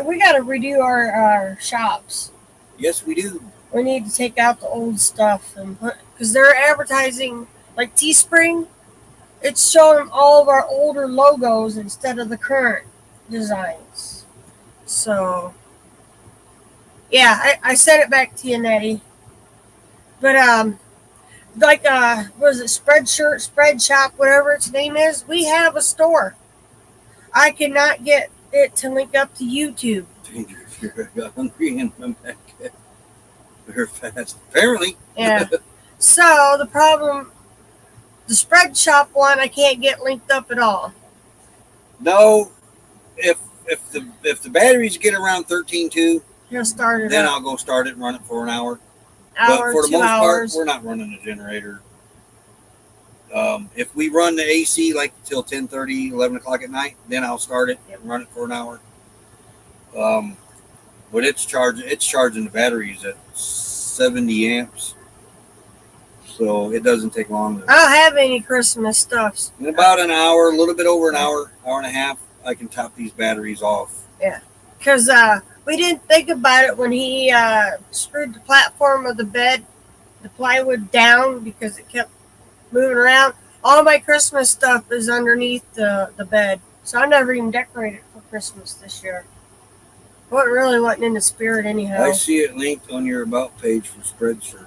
We got to redo our shops. Yes, we do. We need to take out the old stuff and put, because they're advertising like Teespring. It's showing all of our older logos instead of the current designs. So, yeah, I sent it back to you, Nettie. But like was it Spreadshirt, Spread Shop, whatever its name is? We have a store. I cannot get it to link up to YouTube. Dangerous. I got hungry and I'm back. Very fast. Apparently. Yeah. So the problem, the Spread Shop one, I can't get linked up at all. No, if the batteries get around 13.2, He'll start it then up. I'll go start it and run it for an hour. Hour, but for the 2 most hours. part, we're not running a generator. If we run the AC like till 10:30, 11 o'clock at night, then I'll start it and run it for an hour. But it's charging the batteries at 70 amps. So it doesn't take long. I don't have any Christmas stuffs. In about an hour, a little bit over an hour, hour and a half, I can top these batteries off. Yeah. Because we didn't think about it when he screwed the platform of the bed, the plywood down because it kept moving around. All my Christmas stuff is underneath the bed. So I never even decorated for Christmas this year. What really wasn't in the spirit anyhow. I see it linked on your about page for Spreadshirt.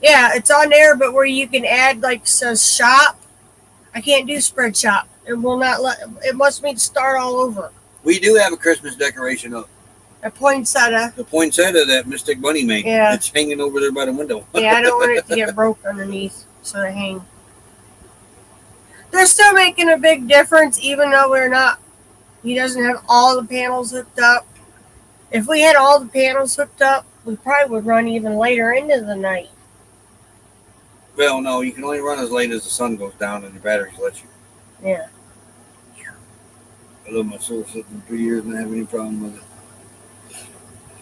Yeah, it's on there, but where you can add like says shop, I can't do Spread Shop. It will not let. It wants me to start all over. We do have a Christmas decoration up. A poinsettia. The poinsettia that Mystic Bunny made. Yeah. It's hanging over there by the window. Yeah, I don't want it to get broke underneath, so they hang. They're still making a big difference, even though we're not. He doesn't have all the panels hooked up. If we had all the panels hooked up, we probably would run even later into the night. Well, no, you can only run as late as the sun goes down and your batteries let you. Yeah. I love my solar system for years and I have any problem with it.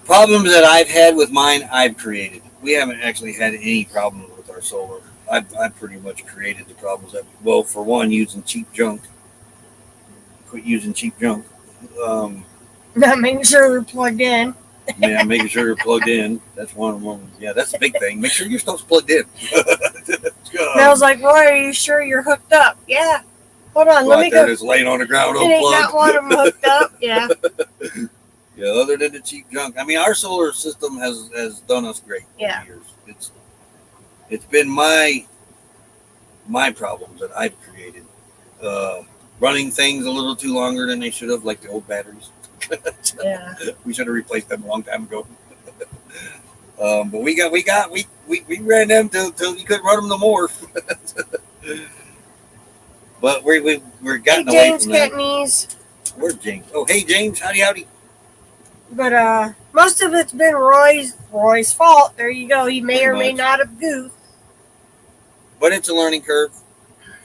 Problems that I've had with mine, I've created. We haven't actually had any problems with our solar. I've pretty much created the problems that, well, for one, using cheap junk. Quit using cheap junk. Not making sure they're plugged in. Yeah, making sure you're plugged in. That's one of them. Yeah, that's the big thing. Make sure your stuff's plugged in. And I was like, Roy, are you sure you're hooked up? Yeah. Hold on, let me go. It's laying on the ground It ain't got one of them hooked up. Yeah. Yeah, other than the cheap junk. I mean, our solar system has done us great Yeah. over the years. It's been my problems that I've created. Running things a little too longer than they should have, like the old batteries. Yeah. We should have replaced them a long time ago. But we ran them till you couldn't run them no more. But we're getting Hey, away James from that. Kentney's. Where's James? Oh, hey James, howdy. But most of it's been Roy's fault. There you go. He may Pretty or may much. not have goofed. But it's a learning curve.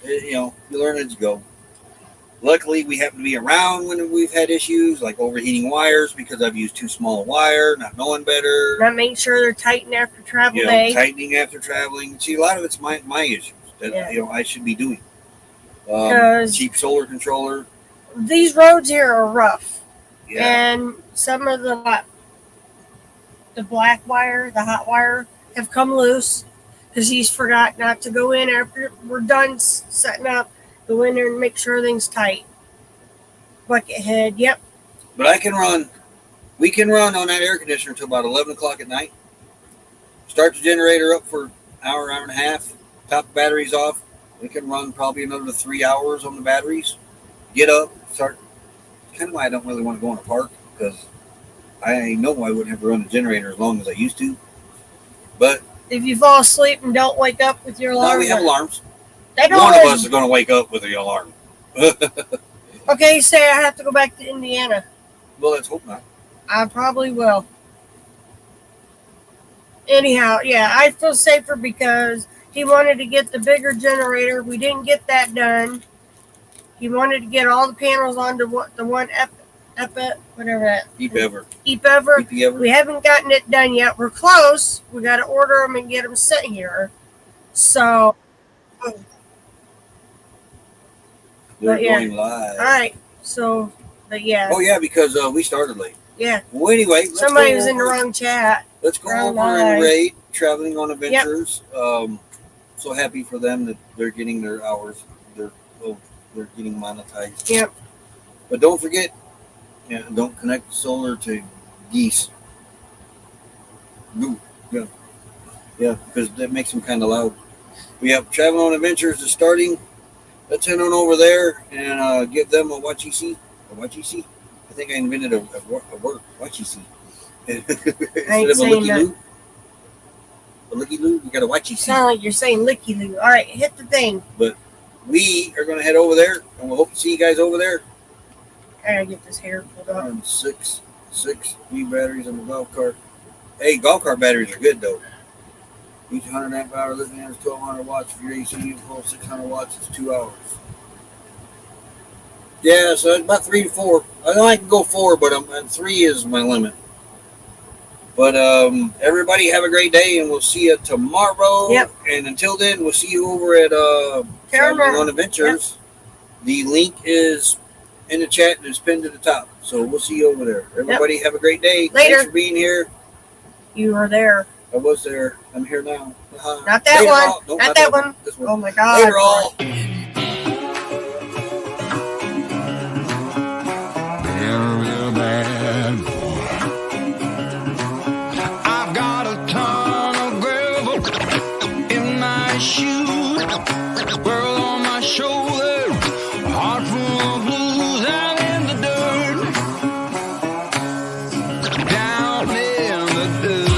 You learn as you go. Luckily, we happen to be around when we've had issues like overheating wires because I've used too small a wire, not knowing better. Not making sure they're tightened after travel You know, day. tightening after traveling. See, a lot of it's my issues that Yeah. I should be doing. 'Cause- Cheap solar controller. these roads here are rough, Yeah. and some of the black wire, the hot wire, have come loose because he's forgot not to go in after we're done setting up. Go in there and make sure everything's tight. Bucket head, yep. But we can run on that air conditioner until about 11 o'clock at night. Start the generator up for an hour, hour and a half. Top the batteries off. We can run probably another 3 hours on the batteries. Get up, start. Kind of why I don't really want to go in a park, because I know I wouldn't have to run the generator as long as I used to. But if you fall asleep and don't wake up with your alarm, no, we have alarms. They don't One of always, us is going to wake up with the alarm. okay, say I have to go back to Indiana. Well, let's hope not. I probably will. Anyhow, yeah, I feel safer because he wanted to get the bigger generator. We didn't get that done. He wanted to get all the panels onto the one whatever that. EPEver. EPEver. We haven't gotten it done yet. We're close. We got to order them and get them sent here. So, We're yeah. going live. All right. So, but yeah. Oh, yeah, because we started late. Yeah. Well, anyway. Somebody was in the wrong chat. Let's go over in the raid, Traveling on Adventures. Yep. So happy for them that they're getting their hours. They're getting monetized. Yep. But don't forget, don't connect solar to geese. Ooh, yeah. Yeah, because that makes them kind of loud. We have Traveling on Adventures is starting. Let's head on over there and give them a what you see. A what you see? I think I invented a word. What you see. Instead of a looky-loo. A looky-loo, we got a what you see. Sound like you're saying licky-loo. All right, hit the thing. But we are going to head over there, and we'll hope to see you guys over there. I gotta get this hair pulled up. And six V batteries on the golf cart. Hey, golf cart batteries are good though. Each 100 amp hour living is 1200 watts. If your AC unit pulls 600 watts, it's 2 hours. Yeah, so it's about 3 to 4. I know I can go 4, but 3 is my limit. But everybody have a great day, and we'll see you tomorrow. Yep. And until then, we'll see you over at Traveling on Adventures. Yep. The link is in the chat and it's pinned to the top. So we'll see you over there. Everybody have a great day. Later. Thanks for being here. You were there. I was there. I'm here now. Not that Later one. all. No, not that one. This one. Oh my God. Later all. Real bad boy. I've got a ton of gravel in my shoe, world on my shoulder, heart full of blues, and in the dirt, down in the dirt.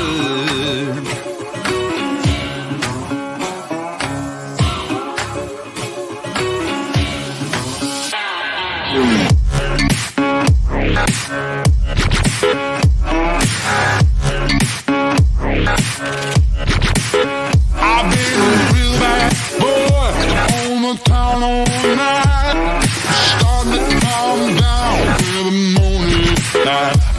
I've been a real bad boy on the town all night. Starting to calm down in the morning light.